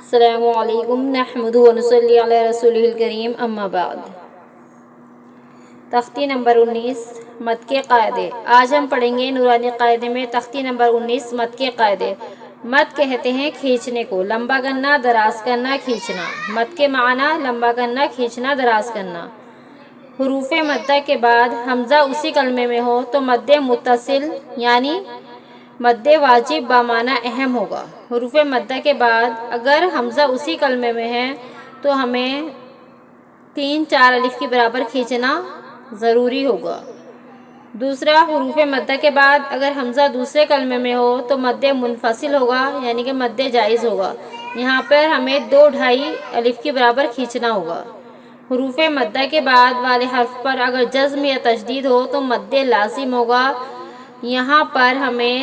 السلام علیکم نحمد و نصلی علی رسول الکریم اما بعد۔ تختی نمبر 19 مد کے قاعدے۔ آج ہم پڑھیں گے نورانی قاعدے میں تختی نمبر 19 مد کے قاعدے۔ مد کہتے ہیں کھینچنے کو، لمبا کرنا، دراز کرنا، کھینچنا۔ مد کے معنی لمبا کرنا، کھینچنا، دراز کرنا۔ حروف مدہ کے بعد حمزہ اسی کلمے میں ہو تو مد متصل یعنی مد واجب بامعنی اہم ہوگا۔ حروف مدہ کے بعد اگر حمزہ اسی کلمے میں ہے تو ہمیں 3-4 الف کے برابر کھینچنا ضروری ہوگا۔ دوسرا، حروف مدہ کے بعد اگر حمزہ دوسرے کلمے میں ہو تو مد منفصل ہوگا یعنی کہ مد جائز ہوگا۔ یہاں پر ہمیں 2-2.5 الف کے برابر کھینچنا ہوگا۔ حروف مدہ کے بعد والے حرف پر اگر جزم یا تشدید ہو تو مد لازم ہوگا۔ یہاں پر ہمیں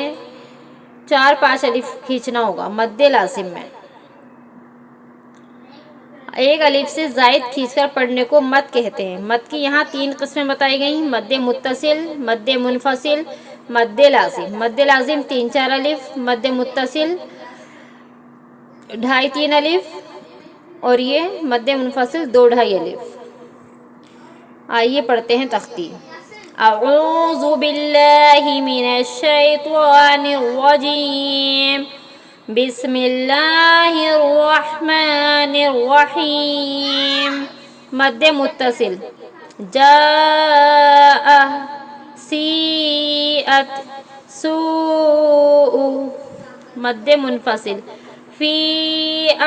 4-5 الف کھینچنا ہوگا مد لازم میں۔ ایک الف سے زائد کھینچ کر پڑھنے کو مد کہتے ہیں۔ مد کی یہاں 3 قسمیں بتائی گئی: مد متصل، مد منفصل، مد لازم۔ مد لازم 3-4 الف، مد متصل 2.5-3 الف اور یہ مد منفصل 2-2.5 الف۔ آئیے پڑھتے ہیں تختی۔ اعوذ باللہ من الشیطان الرجیم، بسم اللہ الرحمن الرحیم۔ مد متصل جاء، سیئت، سوء۔ مد منفصل فی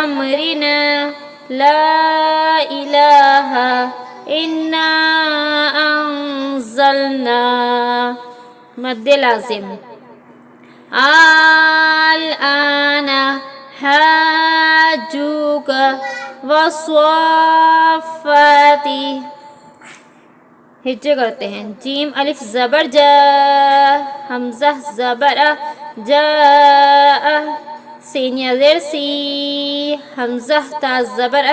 امرنا، لا الہ انا انزلنا۔ مد لازم الآن حاجوک والصافات۔ ہجے کرتے ہیں۔ جیم الف زبر جا، حمزہ زبر جا، سین یا زیر سی، حمزہ تا زبر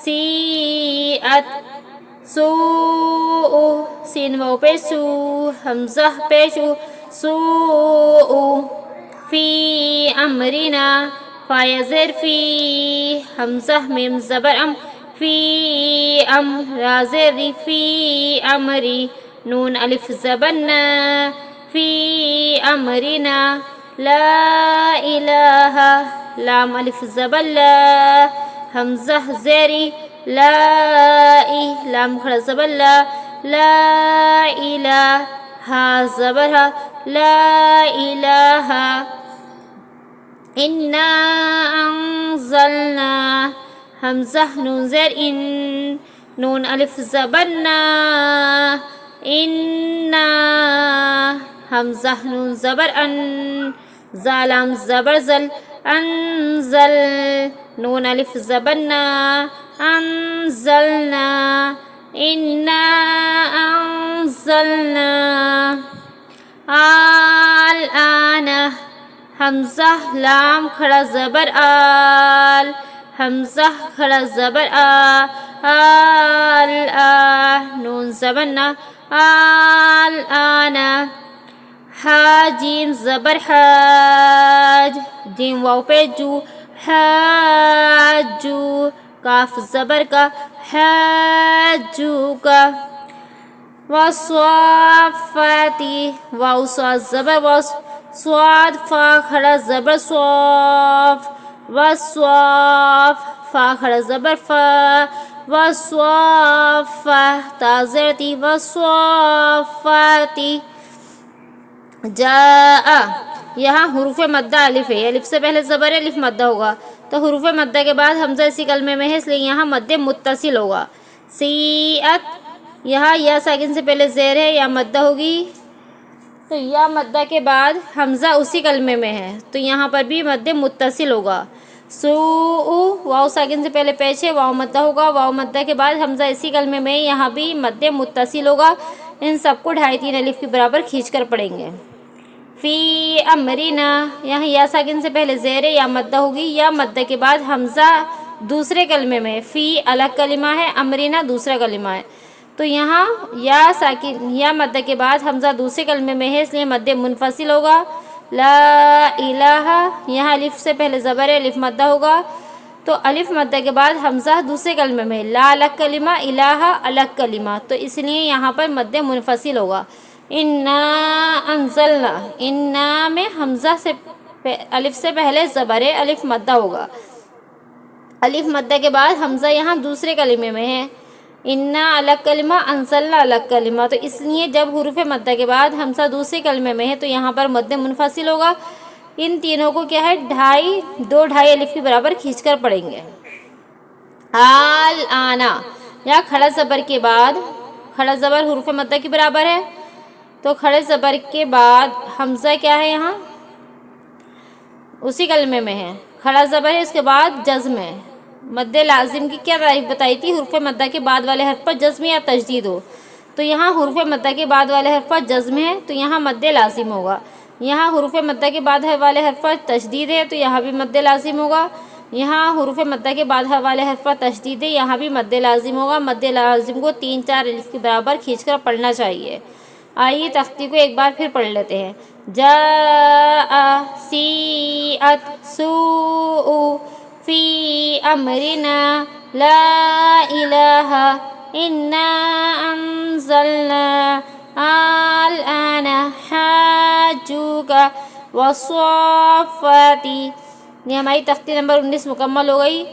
سیئت، سوء، سین واو پیش سو، حمزہ پیش سوء۔ فی امرنا، فا یا زیر فی، حمزہ میم زبر ام، فی ام، را زیر ری، فی امری، نون الف زبر نا، فی امرنا، لا الہ، لام الف زبر لا، حمزہ زیری، لا ای، لام کھڑا زبر لا، لا الہ، ہا زبر ہا، لا الہ انا انزلنا، حمزہ نون زیر ان، نون الف زبر نا، انا، حمزہ نون زبر ان، زالام زبر زل، انزل، نون الف زبر نا، انزلنا، انا انزلنا۔ الآن، حمزہ لام کھڑا زبر آل، حمزہ کھڑا زبر آ، نون زبر نا، الآن، ہا جیم زبر حاج، جیم واو پہ جو، حاجو، کاف زبر کا، حاجو کا۔ والصافات، واو صاد زبر واس، صاد فا کھڑا زبر صاف، والصاف، فا کھڑا زبر فا، والصافہ، تا زیر تی، والصافاتی۔ جاء، یہاں حروف مدہ الف ہے، الف سے پہلے زبر ہے، الف مدہ ہوگا تو حروف مدہ کے بعد حمزہ اسی کلمے میں ہے اس لیے یہاں مد متصل ہوگا۔ سیئت، یہاں یا ساکن سے پہلے زیر ہے یا مدہ ہوگی تو یا مدہ کے بعد حمزہ اسی کلمے میں ہے تو یہاں پر بھی مد متصل ہوگا۔ سوء، واو ساکن سے پہلے پیش ہے، واو مدہ ہوگا، واو مدہ کے بعد حمزہ اسی کلمے میں یہاں بھی مد متصل ہوگا۔ ان سب کو 2.5-3 الف کے برابر کھینچ کر پڑھیں گے۔ فی امرنا، یہاں یا ساکن سے پہلے زیر ہے یا مدہ ہوگی، یا مدہ کے بعد حمزہ دوسرے کلمے میں، فی الگ کلمہ ہے، امرنا دوسرا کلمہ ہے تو یہاں یا ساکن یا مدہ کے بعد حمزہ دوسرے کلمے میں ہے اس لیے مد منفصل ہوگا۔ لا الہ، یہاں الف سے پہلے زبر ہے، الف مدہ ہوگا تو الف مدہ کے بعد حمزہ دوسرے کلمے میں، لا الگ کلمہ، الہ الگ کلمہ، تو اس لیے یہاں پر مد منفصل ہوگا۔ انا انزلنا، انا میں حمزہ سے الف سے پہلے زبر الف مدہ ہوگا۔ الف مدہ کے بعد حمزہ یہاں دوسرے کلمے میں ہے، انا الگ کلمہ، انزلنا الگ کلمہ، تو اس لیے جب حروف مدہ کے بعد حمزہ دوسرے کلمے میں ہے تو یہاں پر مد منفصل ہوگا۔ ان تینوں کو کیا ہے، دو ڈھائی الف کے برابر کھینچ کر پڑھیں گے۔ آنا یا کھڑا زبر کے بعد، کھڑا زبر حروف مدہ کے برابر ہے، تو کھڑے زبر کے بعد حمزہ کیا ہے یہاں اسی کلمے میں ہے، کھڑا زبر ہے، اس کے بعد جزم ہے۔ مد لازم کی کیا تعریف بتائی تھی، حروف مدہ کے بعد والے حرف پر جزم یا تشدید ہو، تو یہاں حروف مدہ کے بعد والے حرف پر جزم ہے تو یہاں مد لازم ہوگا۔ یہاں حروف مدہ کے بعد والے حرف پر تشدید ہے تو یہاں بھی مد لازم ہوگا۔ یہاں حروف مدہ کے بعد والے حرف پر تشدید ہے، یہاں بھی مد لازم ہوگا۔ مد لازم کو 3-4 الف کے برابر کھینچ کر پڑھنا چاہیے۔ آئیے تختی کو ایک بار پھر پڑھ لیتے ہیں۔ جاء، سیئت، سوء، فی امرنا، لا الہ، انا انزلنا، الآن حاجوک، والصافات۔ یہ ہماری تختی نمبر 19 مکمل ہو گئی۔